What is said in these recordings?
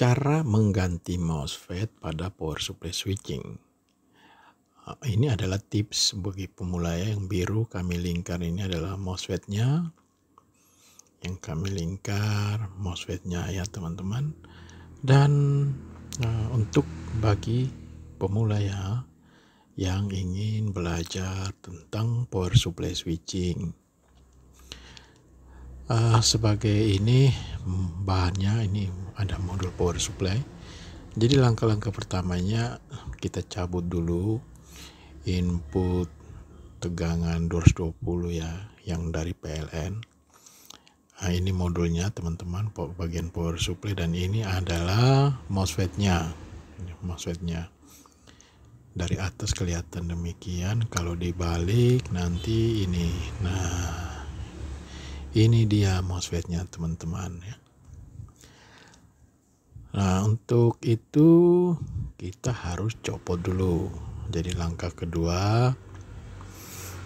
Cara mengganti MOSFET pada power supply switching. Ini adalah tips bagi pemula ya. Yang biru kami lingkar ini adalah MOSFET-nya. Yang kami lingkar MOSFET-nya ya teman-teman. Dan untuk bagi pemula ya yang ingin belajar tentang power supply switching. Sebagai ini bahannya ini ada modul power supply. Jadi langkah-langkah pertamanya kita cabut dulu input tegangan 220 ya yang dari PLN. Ini modulnya teman-teman, bagian power supply, dan ini adalah MOSFET-nya. MOSFET-nya dari atas kelihatan demikian, kalau dibalik nanti ini. Nah, ini dia MOSFET-nya teman-teman ya. Nah, untuk itu kita harus copot dulu. Jadi langkah kedua,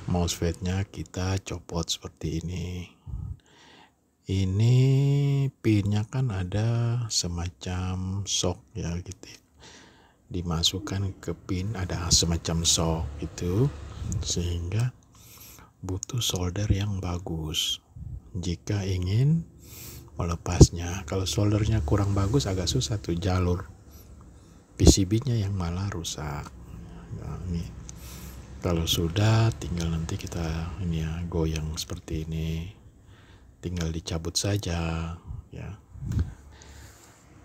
MOSFET-nya kita copot seperti ini. Ini pinnya kan ada semacam sok ya gitu. Dimasukkan ke pin ada semacam sok itu, sehingga butuh solder yang bagus jika ingin melepasnya. Kalau soldernya kurang bagus agak susah tuh, jalur PCB-nya yang malah rusak. Nah, ini kalau sudah tinggal nanti kita ini ya goyang seperti ini, tinggal dicabut saja ya.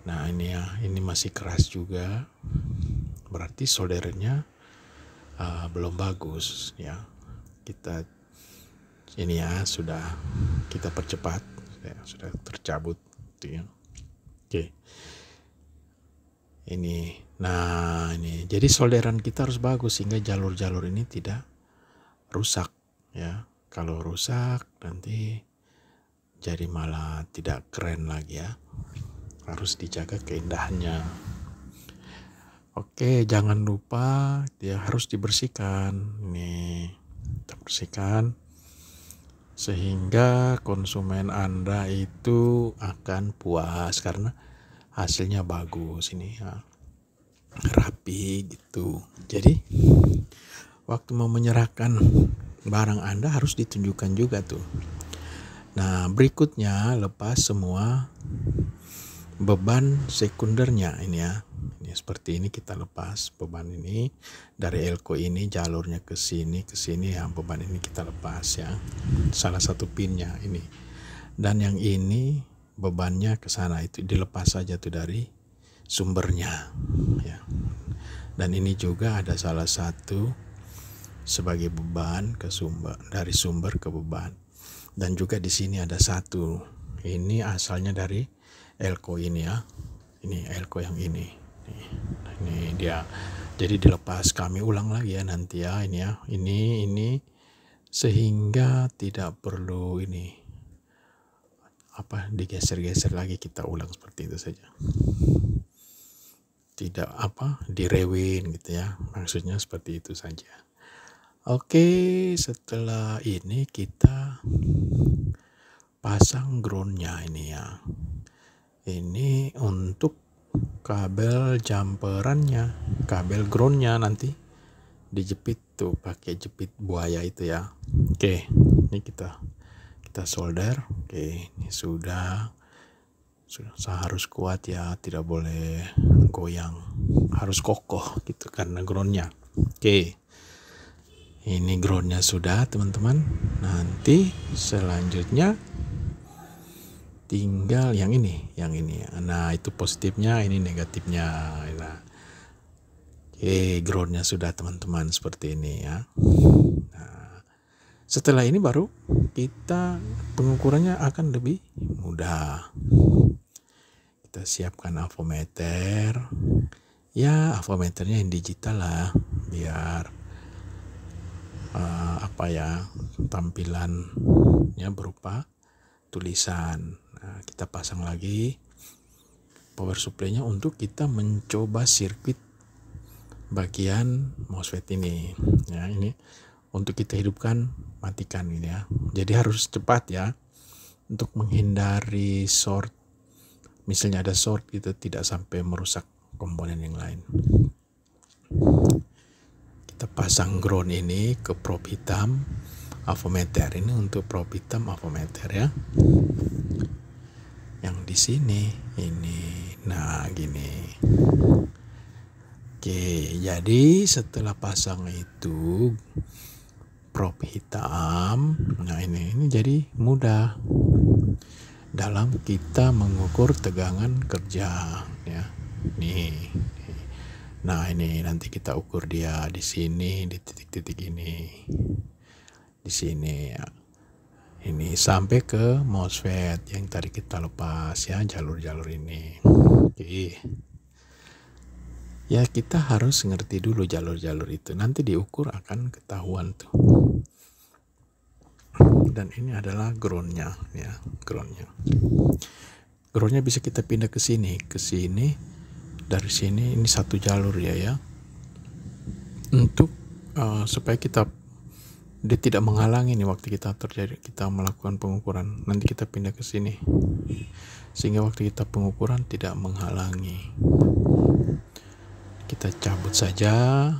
Nah ini ya, ini masih keras juga, berarti soldernya belum bagus ya. Kita ini ya sudah kita percepat ya, sudah tercabut gitu ya. Oke. Ini, nah ini, jadi solderan kita harus bagus sehingga jalur-jalur ini tidak rusak ya. Kalau rusak nanti jadi malah tidak keren lagi ya. Harus dijaga keindahannya. Oke, jangan lupa dia harus dibersihkan. Nih, kita bersihkan sehingga konsumen Anda itu akan puas karena hasilnya bagus ini ya, rapi gitu. Jadi waktu mau menyerahkan barang Anda harus ditunjukkan juga tuh. Nah berikutnya lepas semua beban sekundernya ini ya. Ini seperti ini, kita lepas beban ini dari elko ini, jalurnya ke sini ya, beban ini kita lepas ya. Salah satu pinnya ini. Dan yang ini bebannya ke sana, itu dilepas saja tuh dari sumbernya ya. Dan ini juga ada salah satu sebagai beban ke sumber, dari sumber ke beban. Dan juga di sini ada satu, ini asalnya dari elko ini ya. Ini elko yang ini dia. Jadi dilepas, kami ulang lagi ya nanti ya, ini ya, ini sehingga tidak perlu ini digeser-geser lagi, kita ulang seperti itu saja, tidak direwin gitu ya, maksudnya seperti itu saja. Oke, setelah ini kita pasang groundnya ini ya. Ini untuk kabel jumperannya, kabel groundnya nanti dijepit tuh pakai jepit buaya itu ya. Oke, ini kita solder. Oke, ini sudah harus kuat ya, tidak boleh goyang, harus kokoh gitu karena groundnya. Oke, ini groundnya sudah teman-teman. Nanti selanjutnya tinggal yang ini. Nah itu positifnya, ini negatifnya. Nah, oke, groundnya sudah teman-teman seperti ini ya. Nah, setelah ini baru kita pengukurannya akan lebih mudah. Kita siapkan avometer. Ya avometernya yang digital lah, biar tampilannya berupa tulisan. Nah, kita pasang lagi power supply-nya untuk kita mencoba sirkuit bagian MOSFET ini. Ya, ini untuk kita hidupkan, matikan ini ya. Jadi harus cepat ya untuk menghindari short misalnya ada short gitu, tidak sampai merusak komponen yang lain. Kita pasang ground ini ke probe hitam avometer. Ini untuk probe hitam avometer ya. Yang di sini ini, nah gini. Oke, jadi setelah pasang itu probe hitam, nah ini jadi mudah dalam kita mengukur tegangan kerja ya. Nih. Nah, ini nanti kita ukur dia di sini, di titik-titik ini. Di sini ya. Ini sampai ke MOSFET yang tadi kita lepas ya, jalur-jalur ini. Oke. Ya, kita harus ngerti dulu jalur-jalur itu. Nanti diukur akan ketahuan tuh. Dan ini adalah groundnya ya, groundnya. Groundnya bisa kita pindah ke sini, dari sini ini satu jalur ya. Untuk supaya dia tidak menghalangi nih waktu kita melakukan pengukuran. Nanti kita pindah ke sini, sehingga waktu kita pengukuran tidak menghalangi. Kita cabut saja.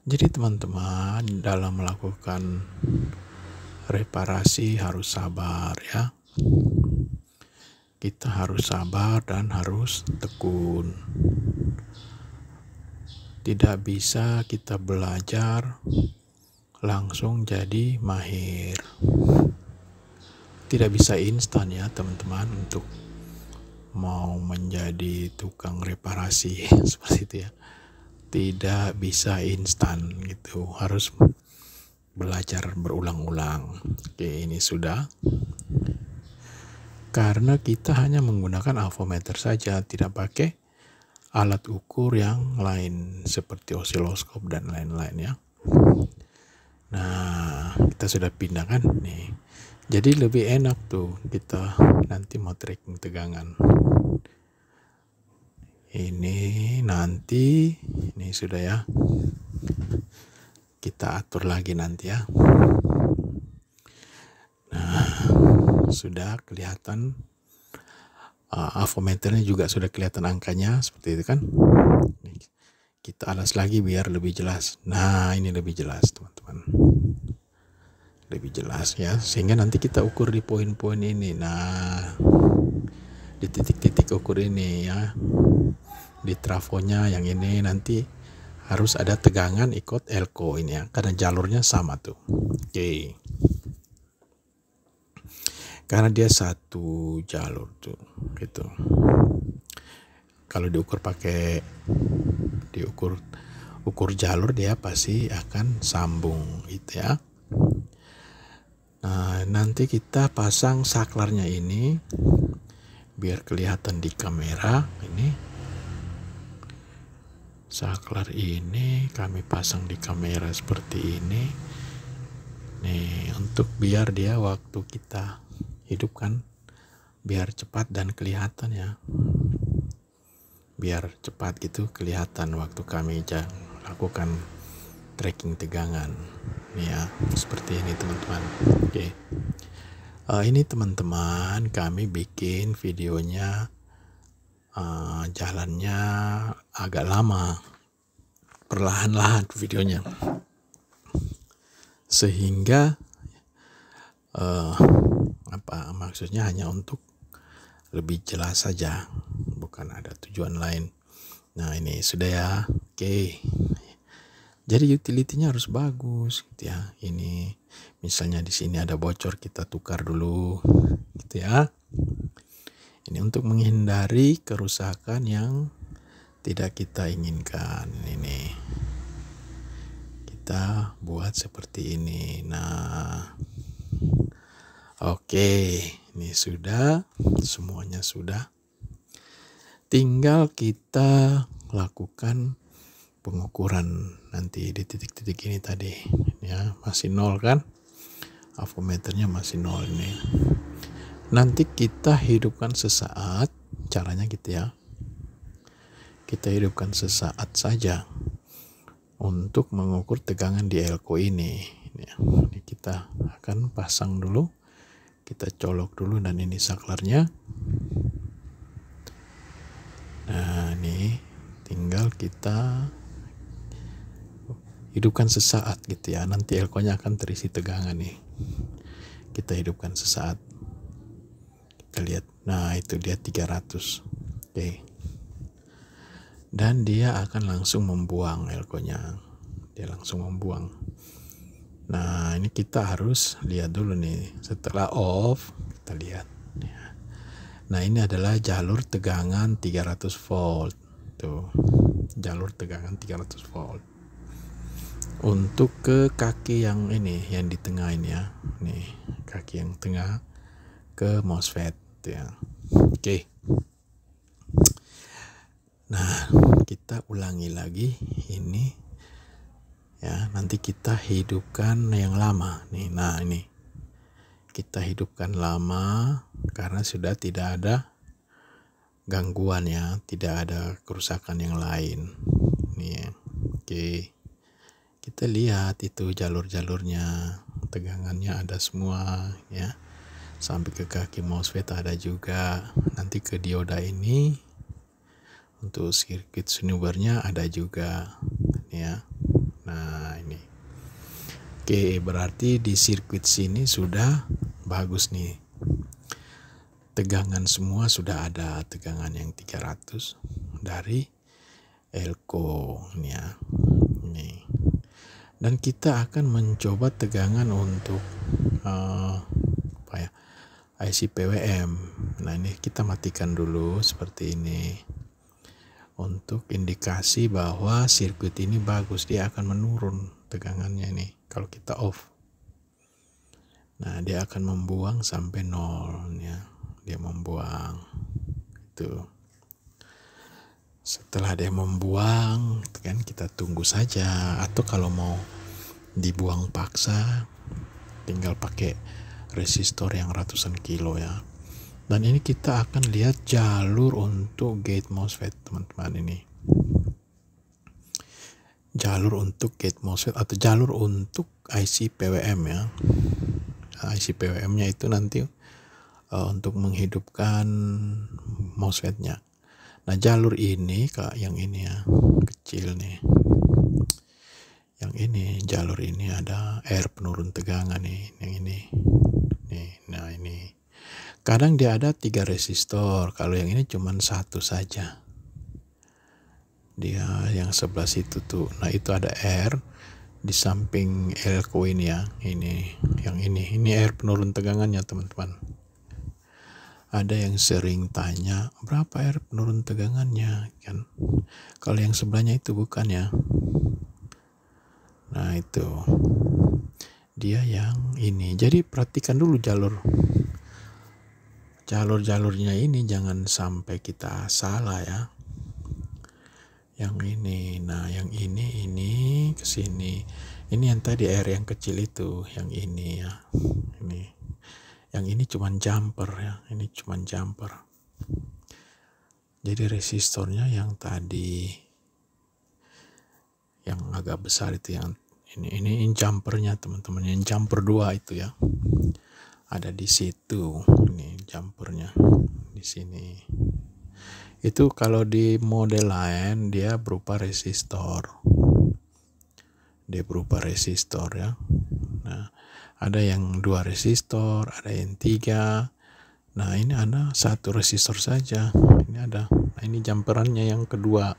Jadi teman-teman, dalam melakukan reparasi harus sabar ya. Kita harus sabar dan harus tekun. Tidak bisa kita belajar langsung jadi mahir. Tidak bisa instan ya teman-teman untuk mau menjadi tukang reparasi seperti itu ya. Tidak bisa instan gitu, harus belajar berulang-ulang. Oke, ini sudah. Karena kita hanya menggunakan avometer saja, tidak pakai alat ukur yang lain seperti osiloskop dan lain-lain ya. Nah, kita sudah pindah kan nih. Jadi lebih enak tuh kita nanti mau tracking tegangan. Ini nanti, ini sudah ya. Kita atur lagi nanti ya. Nah, sudah kelihatan avometernya juga sudah kelihatan angkanya seperti itu kan. Kita alas lagi biar lebih jelas. Nah, ini lebih jelas teman-teman. Lebih jelas ya, sehingga nanti kita ukur di poin-poin ini. Nah, di titik-titik ukur ini ya. Di trafonya yang ini nanti harus ada tegangan ikut elko ini ya, karena jalurnya sama tuh. Oke. Karena dia satu jalur tuh gitu. Kalau diukur jalur, dia pasti akan sambung gitu ya. Nah, nanti kita pasang saklarnya ini biar kelihatan di kamera. Ini saklar ini kami pasang di kamera seperti ini nih, untuk biar dia waktu kita hidupkan biar cepat dan kelihatan ya, biar cepat gitu kelihatan waktu kami lakukan tracking tegangan nih ya, seperti ini teman-teman. Oke. Ini teman-teman, kami bikin videonya jalannya agak lama, perlahan-lahan videonya, sehingga maksudnya hanya untuk lebih jelas saja, bukan ada tujuan lain. Nah, ini sudah ya. Oke. Jadi utility-nya harus bagus gitu ya. Ini misalnya di sini ada bocor, kita tukar dulu gitu ya. Ini untuk menghindari kerusakan yang tidak kita inginkan. Ini kita buat seperti ini. Nah, oke, ini sudah, semuanya sudah. Tinggal kita lakukan pengukuran nanti di titik-titik ini tadi ya, masih 0 kan, avometernya masih 0 ini. Nanti kita hidupkan sesaat, caranya gitu ya, kita hidupkan sesaat saja untuk mengukur tegangan di elko ini ya. Ini kita akan pasang dulu, Kita colok dulu, dan ini saklarnya. Nah, ini tinggal kita hidupkan sesaat gitu ya. Nanti elko-nya akan terisi tegangan nih. Kita hidupkan sesaat. Kita lihat. Nah, itu dia 300. Oke. Dan dia akan langsung membuang elko-nya. Dia langsung membuang. Nah, ini kita harus lihat dulu nih. Setelah off, kita lihat. Nah, ini adalah jalur tegangan 300 volt. Tuh, jalur tegangan 300 volt. Untuk ke kaki yang ini, yang di tengah ini ya. Nih, kaki yang tengah ke MOSFET ya. Oke. Nah, kita ulangi lagi ini ya. Nanti kita hidupkan yang lama nih. Nah, ini kita hidupkan lama karena sudah tidak ada gangguan ya, tidak ada kerusakan yang lain nih ya. Oke, kita lihat itu jalur-jalurnya, tegangannya ada semua ya, sampai ke kaki MOSFET ada juga. Nanti ke dioda ini untuk sirkuit snubbernya ada juga ya. Nah, ini oke, berarti di sirkuit sini sudah bagus nih. Tegangan semua sudah ada, tegangan yang 300 dari elko ini ya. Ini. Dan kita akan mencoba tegangan untuk IC PWM. Nah, ini kita matikan dulu seperti ini. Untuk indikasi bahwa sirkuit ini bagus, dia akan menurun tegangannya nih kalau kita off. Nah, dia akan membuang sampai 0 ya. Dia membuang itu. Setelah dia membuang kan kita tunggu saja, atau kalau mau dibuang paksa tinggal pakai resistor yang ratusan kilo ya. Dan ini kita akan lihat jalur untuk gate MOSFET teman-teman. Ini jalur untuk gate MOSFET atau jalur untuk IC PWM ya. IC PWM-nya itu nanti untuk menghidupkan MOSFET-nya. Nah, jalur ini Kak, yang ini ya, kecil nih. Yang ini, jalur ini ada air penurun tegangan nih, yang ini. Nih, nah ini. Kadang dia ada 3 resistor, kalau yang ini cuma 1 saja. Dia yang sebelah situ tuh. Nah, itu ada air di samping elko ini ya. Ini, yang ini air penurun tegangannya teman-teman. Ada yang sering tanya, berapa air penurun tegangannya kan? Kalau yang sebelahnya itu bukan ya. Nah, itu dia yang ini. Jadi perhatikan dulu jalurnya ini, jangan sampai kita salah ya. Yang ini, nah yang ini ke sini. Ini yang tadi air yang kecil itu, yang ini ya. Ini. Yang ini cuman jumper ya, ini cuman jumper. Jadi resistornya yang tadi yang agak besar itu, yang ini jumpernya teman-teman, yang jumper 2 itu ya. Ada di situ. Ini jumpernya di sini. Itu kalau di model lain dia berupa resistor. Dia berupa resistor ya. Nah, ada yang 2 resistor, ada yang 3. Nah, ini ada 1 resistor saja. Ini ada. Nah, ini jumperannya yang kedua.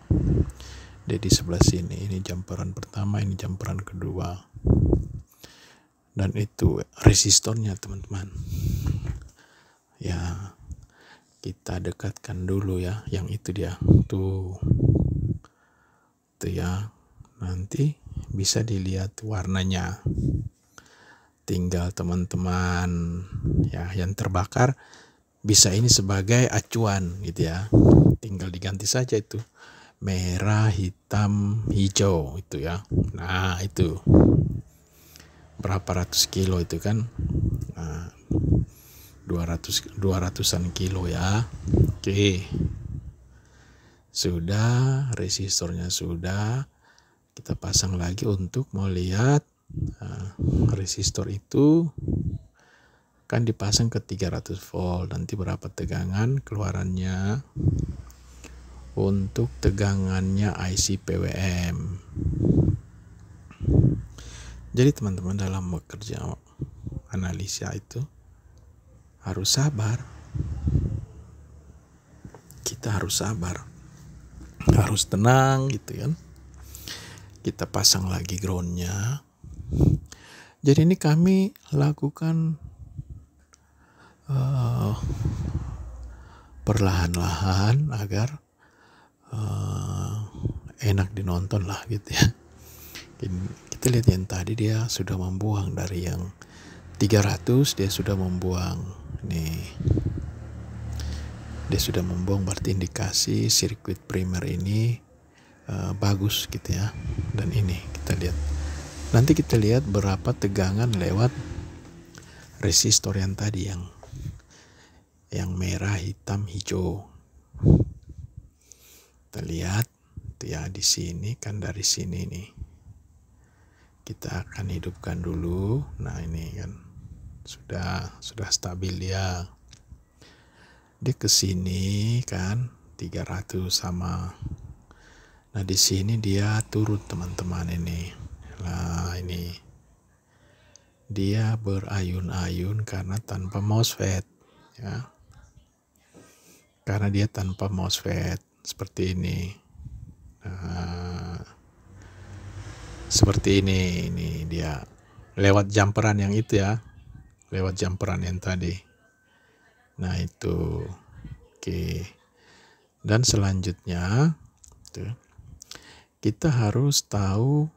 Dia di sebelah sini. Ini jumperan pertama, ini jumperan kedua. Dan itu resistornya teman-teman. Ya, kita dekatkan dulu ya. Yang itu dia. Tuh ya. Nanti bisa dilihat warnanya. Tinggal teman-teman ya, yang terbakar bisa ini sebagai acuan gitu ya. Tinggal diganti saja itu. Merah, hitam, hijau itu ya. Nah, itu. Berapa ratus kilo itu kan? Nah, 200-an kilo ya. Oke. Sudah, resistornya sudah. Kita pasang lagi untuk melihat resistor itu akan dipasang ke 300 volt. Nanti berapa tegangan keluarannya untuk tegangannya IC PWM. Jadi teman-teman, dalam bekerja analisa itu harus sabar. Kita harus sabar, harus tenang gitu kan. Kita pasang lagi groundnya. Jadi ini kami lakukan perlahan-lahan agar enak dinonton lah gitu ya. Kita lihat yang tadi dia sudah membuang dari yang 300, dia sudah membuang nih. Dia sudah membuang, berarti indikasi sirkuit primer ini bagus gitu ya. Dan ini kita lihat. Nanti kita lihat berapa tegangan lewat resistor yang tadi yang merah, hitam, hijau. Kita lihat tuh ya, di sini kan, dari sini nih. Kita akan hidupkan dulu. Nah, ini kan sudah stabil ya. Dia ke sini kan 300 sama. Nah, di sini dia turut teman-teman ini. Nah, ini dia berayun-ayun karena tanpa MOSFET ya. Karena dia tanpa MOSFET seperti ini. Nah, seperti ini dia lewat jumperan yang itu ya. Lewat jumperan yang tadi. Nah, itu oke. Dan selanjutnya tuh, kita harus tahu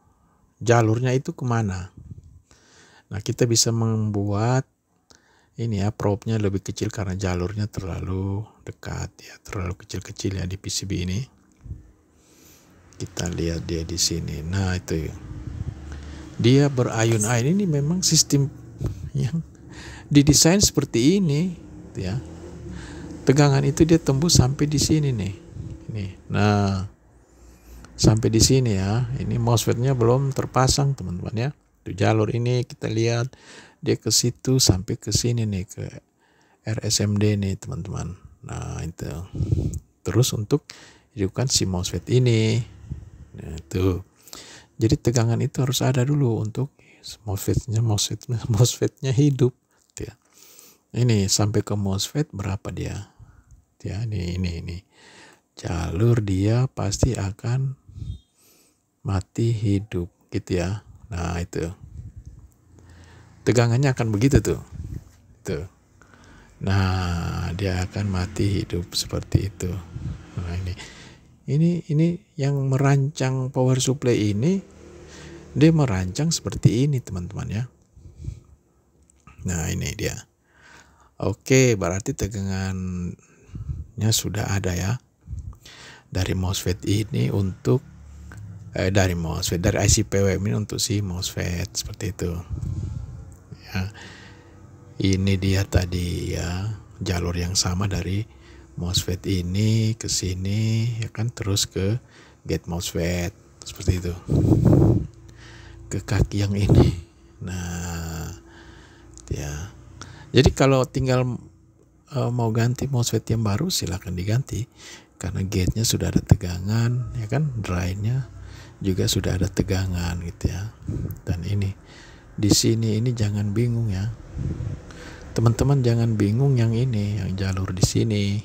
jalurnya itu kemana. Nah, kita bisa membuat ini ya, probe-nya lebih kecil karena jalurnya terlalu dekat ya, terlalu kecil-kecil ya di PCB ini. Kita lihat dia di sini. Nah, itu dia berayun-ayun. Ini memang sistem yang didesain seperti ini ya. Tegangan itu dia tembus sampai di sini nih. Ini. Nah, sampai di sini ya. Ini MOSFET-nya belum terpasang teman-teman ya. Di jalur ini kita lihat dia ke situ sampai ke sini nih, ke RSMD nih teman-teman. Nah, itu. Terus untuk hidupkan si MOSFET ini. Nah, itu. Jadi tegangan itu harus ada dulu untuk MOSFET-nya hidup ya. Ini sampai ke MOSFET berapa dia? Ya, ini. Jalur dia pasti akan mati hidup gitu ya. Nah, itu. Tegangannya akan begitu tuh. Tuh. Nah, dia akan mati hidup seperti itu. Nah, ini yang merancang power supply ini, dia merancang seperti ini teman-teman ya. Nah, ini dia. Oke, berarti tegangannya sudah ada ya. Dari MOSFET ini untuk dari IC PWM ini untuk si MOSFET seperti itu. Ya. Ini dia tadi ya, jalur yang sama dari MOSFET ini ke sini ya kan, terus ke gate MOSFET seperti itu. Ke kaki yang ini. Nah, ya. Jadi kalau tinggal mau ganti MOSFET yang baru silakan diganti karena gate-nya sudah ada tegangan ya kan, drain-nya juga sudah ada tegangan gitu ya. Dan ini di sini ini jangan bingung ya. Teman-teman jangan bingung yang ini, yang jalur di sini.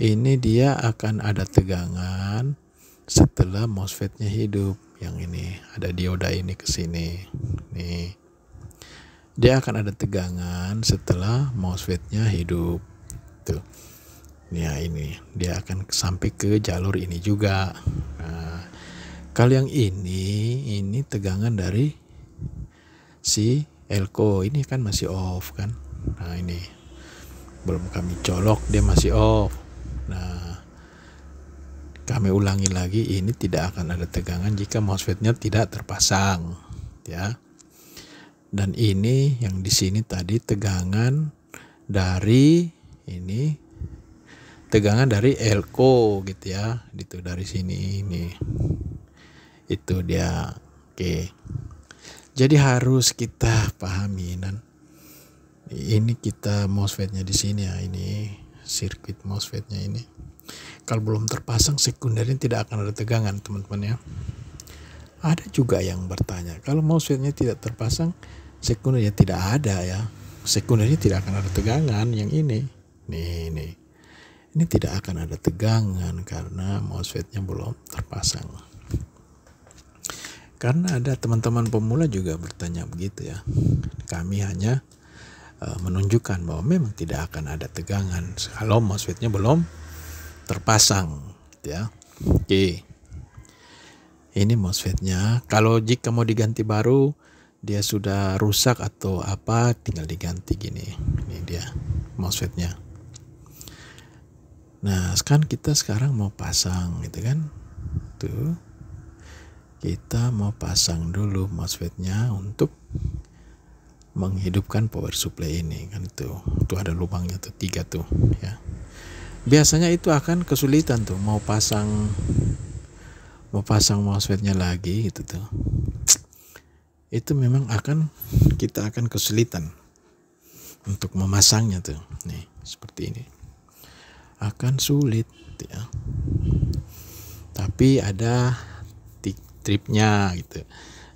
Ini dia akan ada tegangan setelah MOSFET-nya hidup. Yang ini ada dioda ini ke sini. Nih. Dia akan ada tegangan setelah MOSFET-nya hidup. Tuh. Ya, ini dia akan sampai ke jalur ini juga. Nah, kalau yang ini tegangan dari si elko ini kan masih off kan. Nah, ini belum kami colok, dia masih off. Nah, kami ulangi lagi, ini tidak akan ada tegangan jika MOSFET-nya tidak terpasang ya. Dan ini yang di sini tadi tegangan dari ini, tegangan dari elko gitu ya, itu dari sini ini. Itu dia. Oke. Jadi harus kita pahami dan Ini kita MOSFET-nya di sini ya, ini sirkuit MOSFET-nya ini. Kalau belum terpasang sekundernya tidak akan ada tegangan teman-teman ya. Ada juga yang bertanya, kalau MOSFET-nya tidak terpasang sekundernya tidak ada ya. Sekundernya tidak akan ada tegangan yang ini. Nih. Ini tidak akan ada tegangan karena MOSFET-nya belum terpasang. Karena ada teman-teman pemula juga bertanya begitu ya. Kami hanya menunjukkan bahwa memang tidak akan ada tegangan kalau MOSFET-nya belum terpasang ya. Oke. Ini MOSFET-nya. Kalau jika mau diganti baru, dia sudah rusak atau apa, tinggal diganti gini. Ini dia MOSFET-nya. Nah, kan kita sekarang mau pasang gitu kan. Tuh. Kita mau pasang dulu MOSFET-nya untuk menghidupkan power supply ini kan tuh ada lubangnya tuh 3 tuh ya. Biasanya itu akan kesulitan tuh mau pasang MOSFET-nya lagi gitu tuh. Itu memang kita akan kesulitan untuk memasangnya tuh. Nih, seperti ini. Akan sulit ya. Tapi ada tripnya gitu.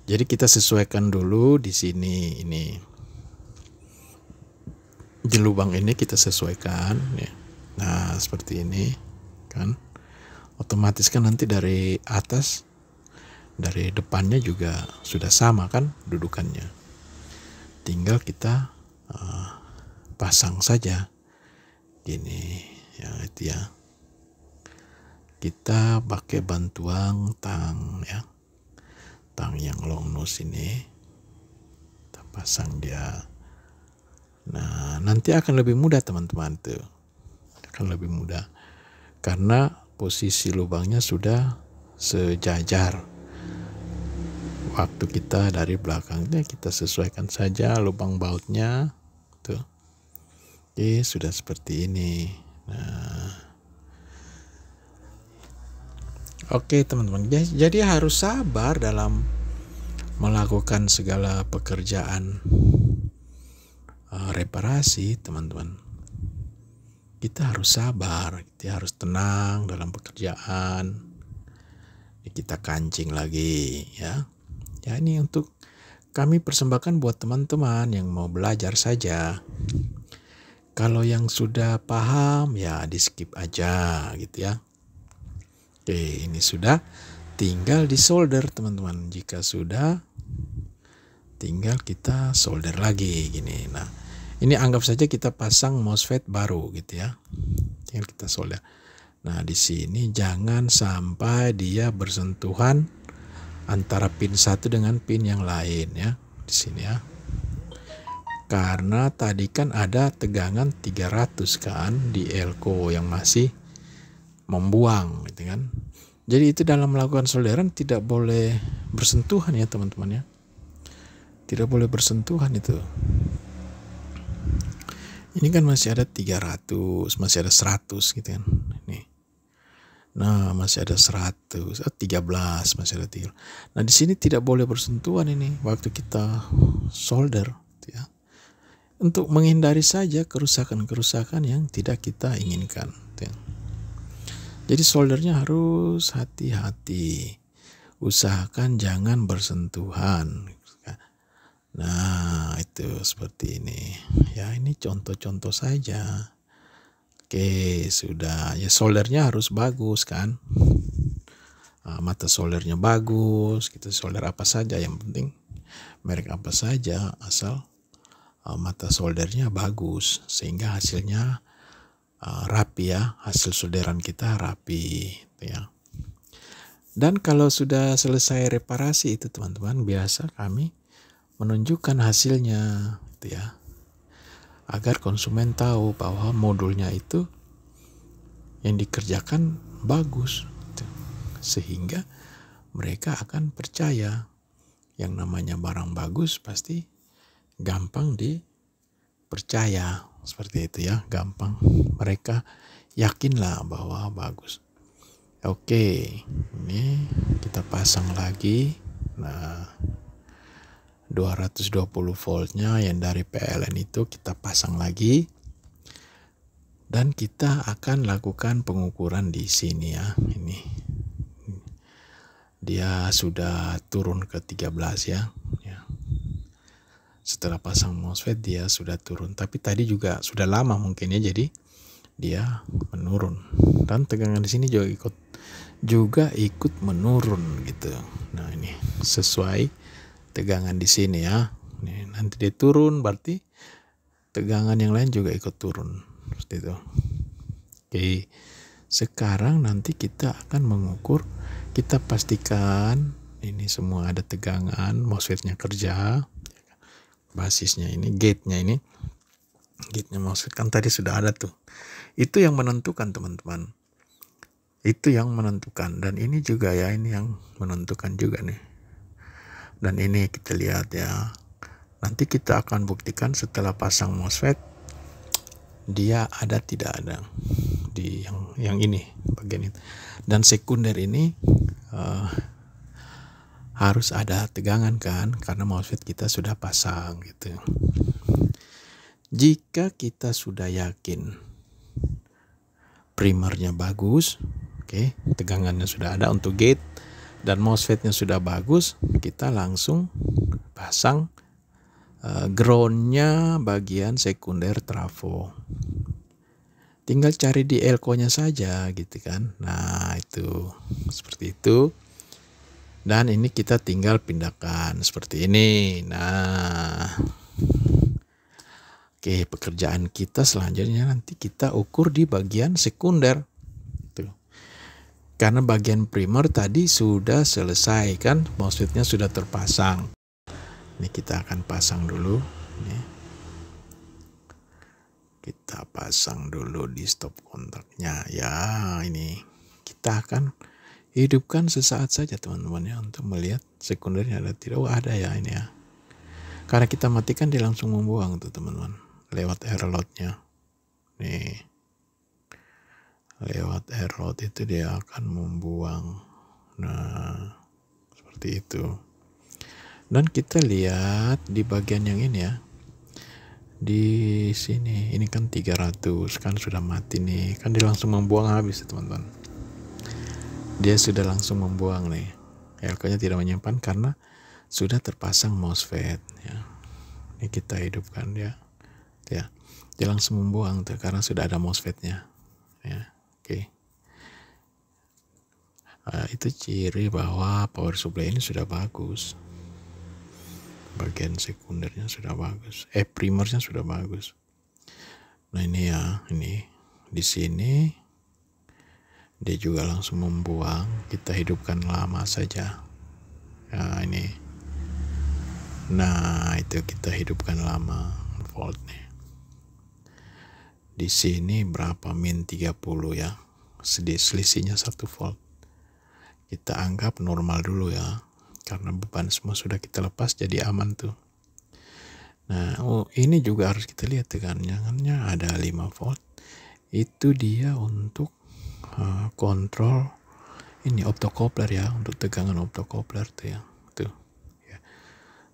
Jadi kita sesuaikan dulu di sini ini. Di lubang ini kita sesuaikan ya. Nah, seperti ini kan. Otomatis kan nanti dari atas, dari depannya juga sudah sama kan dudukannya. Tinggal kita pasang saja gini ya, itu ya. Kita pakai bantuan tang ya. Tang yang long nose ini. Kita pasang dia. Nah, nanti akan lebih mudah teman-teman tuh. Akan lebih mudah. Karena posisi lubangnya sudah sejajar. Waktu kita dari belakangnya kita sesuaikan saja lubang bautnya. Tuh. Oke, sudah seperti ini. Nah. Oke, teman-teman. Jadi harus sabar dalam melakukan segala pekerjaan reparasi, teman-teman. Kita harus sabar, kita harus tenang dalam pekerjaan. Kita kancing lagi ya. Ya, ini untuk kami persembahkan buat teman-teman yang mau belajar saja. Kalau yang sudah paham ya di skip aja gitu ya. Oke, ini sudah, tinggal di solder teman-teman. Jika sudah, tinggal kita solder lagi gini. Nah, ini anggap saja kita pasang MOSFET baru gitu ya. Tinggal kita solder. Nah, di sini jangan sampai dia bersentuhan antara pin satu dengan pin yang lain ya. Di sini ya. Karena tadi kan ada tegangan 300 kan di elko yang masih membuang gitu kan. Jadi itu dalam melakukan solderan tidak boleh bersentuhan ya teman-teman ya. Tidak boleh bersentuhan itu. Ini kan masih ada 300, masih ada 100 gitu kan. Nih. Nah, masih ada 100, 13, masih ada 3. Nah, di sini tidak boleh bersentuhan ini waktu kita solder gitu ya. Untuk menghindari saja kerusakan-kerusakan yang tidak kita inginkan gitu ya. Jadi soldernya harus hati-hati. Usahakan jangan bersentuhan. Nah, itu seperti ini. Ya, ini contoh-contoh saja. Oke, sudah. Ya, soldernya harus bagus kan. Mata soldernya bagus. Kita solder apa saja, yang penting merek apa saja, asal mata soldernya bagus. Sehingga hasilnya rapi ya, hasil solderan kita rapi ya. Dan kalau sudah selesai reparasi itu teman-teman, biasa kami menunjukkan hasilnya gitu ya, agar konsumen tahu bahwa modulnya itu yang dikerjakan bagus gitu. Sehingga mereka akan percaya yang namanya barang bagus pasti gampang dipercaya. Seperti itu ya, gampang. Mereka yakinlah bahwa bagus. Oke, ini kita pasang lagi. Nah, 220 voltnya yang dari PLN itu kita pasang lagi. Dan kita akan lakukan pengukuran di sini ya. Ini dia sudah turun ke 13 ya. Setelah pasang MOSFET dia sudah turun. Tapi tadi juga sudah lama mungkin ya, jadi dia menurun. Dan tegangan di sini juga ikut menurun gitu. Nah ini sesuai tegangan di sini ya. Nih, nanti dia turun berarti tegangan yang lain juga ikut turun. Seperti itu. Oke, sekarang nanti kita akan mengukur, kita pastikan ini semua ada tegangan, MOSFET-nya kerja, basisnya ini, gate-nya MOSFET kan tadi sudah ada tuh. Itu yang menentukan teman-teman. Itu yang menentukan, dan ini juga ya, ini yang menentukan juga nih. Dan ini kita lihat ya. Nanti kita akan buktikan setelah pasang MOSFET dia ada tidak ada di yang ini bagian itu. Dan sekunder ini harus ada tegangan kan, karena MOSFET kita sudah pasang gitu. Jika kita sudah yakin primernya bagus, oke, tegangannya sudah ada untuk gate dan MOSFET-nya sudah bagus, kita langsung pasang ground-nya bagian sekunder trafo. Tinggal cari di elko-nya saja gitu kan. Nah itu seperti itu. Dan ini kita tinggal pindahkan seperti ini. Nah oke, pekerjaan kita selanjutnya nanti kita ukur di bagian sekunder tuh. Karena bagian primer tadi sudah selesai kan, MOSFET-nya sudah terpasang. Ini kita akan pasang dulu. Ini kita pasang dulu di stop kontaknya ya. Ini kita akan hidupkan sesaat saja teman-teman ya, untuk melihat sekundernya ada tidak. Oh ada ya ini ya. Karena kita matikan dia langsung membuang tuh teman-teman, lewat air load-nya. Nih lewat air load itu dia akan membuang. Nah seperti itu. Dan kita lihat di bagian yang ini ya, di sini ini kan 300 kan sudah mati nih, kan dia langsung membuang habis teman-teman. Dia sudah langsung membuang nih, elko-nya tidak menyimpan karena sudah terpasang MOSFET ya. Ini kita hidupkan dia langsung membuang tuh karena sudah ada MOSFET-nya ya. Oke. Itu ciri bahwa power supply ini sudah bagus. Bagian sekundernya sudah bagus, primernya sudah bagus. Nah ini ya, ini di sini dia juga langsung membuang. Kita hidupkan lama saja. Nah ini, nah itu kita hidupkan lama volt nih. Di sini berapa, min 30 ya, selisihnya 1 volt. Kita anggap normal dulu ya, karena beban semua sudah kita lepas, jadi aman tuh. Nah ini juga harus kita lihat tegangannya ada 5 volt. Itu dia untuk kontrol ini optocoupler ya, untuk tegangan optocoupler tuh ya, tuh ya.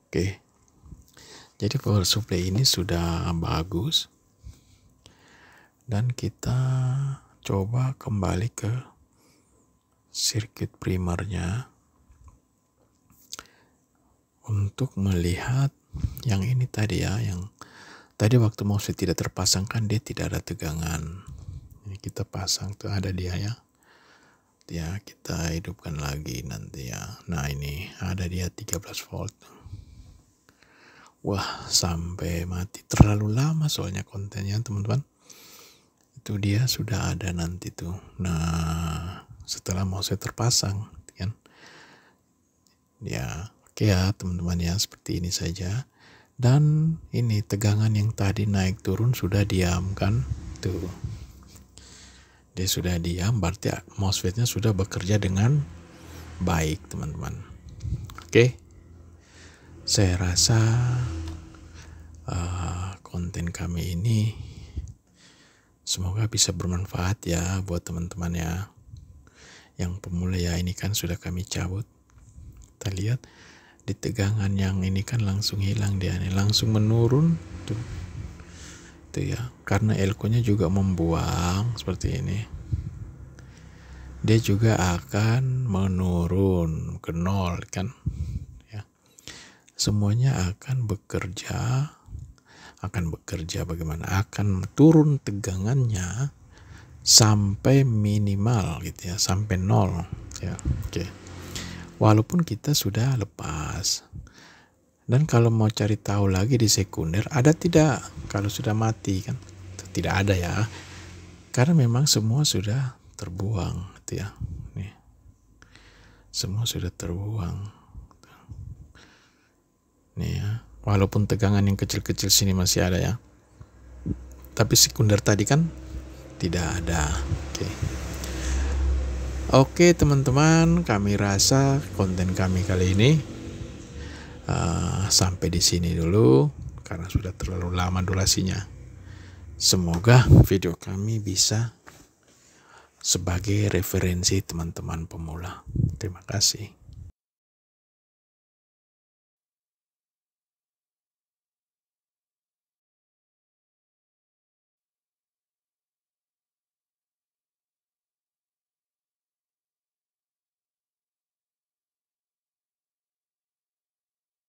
Oke, jadi power supply ini sudah bagus. Dan kita coba kembali ke sirkuit primernya untuk melihat yang ini tadi ya, yang tadi waktu MOSFET tidak terpasang kan dia tidak ada tegangan. Ini kita pasang tuh ada dia ya. Ya kita hidupkan lagi nanti ya. Nah ini ada dia 13 volt. Wah sampai mati, terlalu lama soalnya kontennya teman-teman. Itu dia sudah ada nanti tuh. Nah setelah MOSFET terpasang kan ya. Oke ya teman-teman ya, seperti ini saja. Dan ini tegangan yang tadi naik turun sudah diam kan tuh. Dia sudah diam, berarti MOSFET-nya sudah bekerja dengan baik teman-teman. Oke, saya rasa konten kami ini semoga bisa bermanfaat ya buat teman-teman ya. Yang pemula ya, ini kan sudah kami cabut. Kita lihat di tegangan yang ini kan langsung hilang dia nih, langsung menurun tuh ya, karena elko-nya juga membuang seperti ini, dia juga akan menurun ke nol kan ya. Semuanya akan bekerja bagaimana, akan turun tegangannya sampai minimal gitu ya, sampai nol ya. Oke. Walaupun kita sudah lepas. Dan kalau mau cari tahu lagi di sekunder, ada tidak kalau sudah mati kan? Tidak ada ya. Karena memang semua sudah terbuang gitu ya. Nih. Semua sudah terbuang. Nih ya. Walaupun tegangan yang kecil-kecil sini masih ada ya. Tapi sekunder tadi kan tidak ada. Oke teman-teman, kami rasa konten kami kali ini sampai di sini dulu karena sudah terlalu lama durasinya. Semoga video kami bisa sebagai referensi teman-teman pemula. Terima kasih.